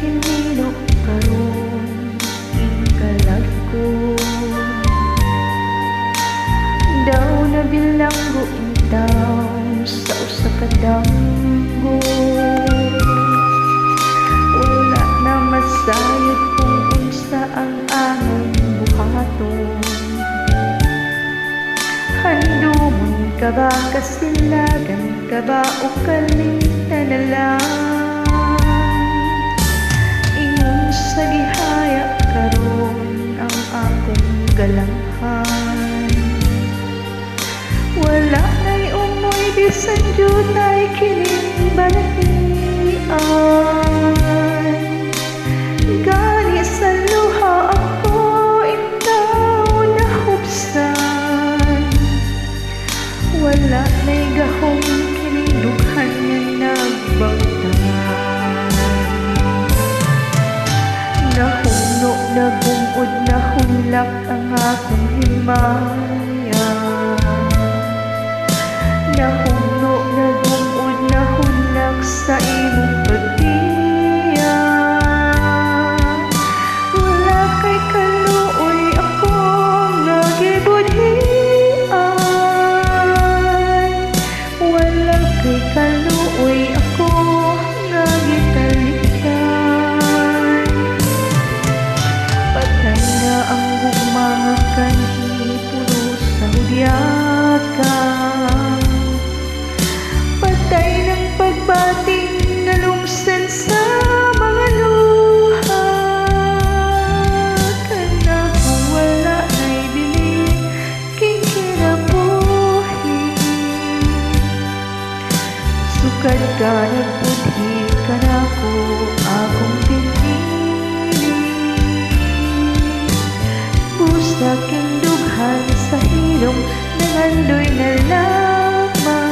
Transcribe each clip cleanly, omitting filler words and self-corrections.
kinilo karon ikalag ko. Daw na bilanggo intaw sa usa ka danggo. Wala na masayod kung unsa ang among buhaton. Handumon ka ba kasilagan ka ba o kalita na lang? Ingon sa gihaya karon ang akong galanghan. Wala na'y umoy bisan junay kining balahian. Gani sa luha ako ikaw nahubsan. Wala na'y gahong kining dughan nga nagbangtan. Nahuno, nagungod, nahulak ang akong himaya. Nahuno, nagungod, nahulak sa imong pagtiya. Wala kay kaluoy ako nga gibudhian. Wala kay kaluoy ako nga gitalikan. Patay na ang mga kanhi puno sa hudyakan. Patay ng pagbating nalumsan sa mga luha. Kana kung wala na'y bili kikinabuhi. Sukad ka nagbudhi ka na ko akong pinili. Busa king dughan sa hilong nangandoy na lamang.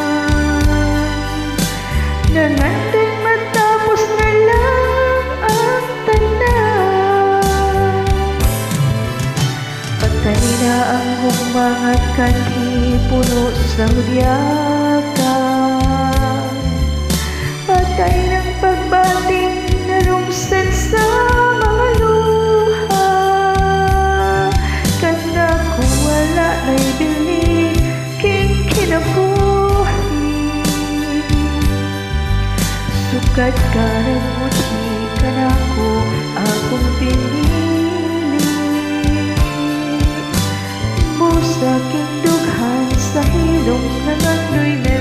Nangandoy matapos na lang ang tanan. Patay na ang mga kanhi puno sa hudyakan. Patay ng pagbating nalumsan sa mga luha. Kana kung wala na'y bili king kinabuhi. Sukad ka nagbudhi ka na ko akong pinili. Busa king dughan sa hilong nangandoy na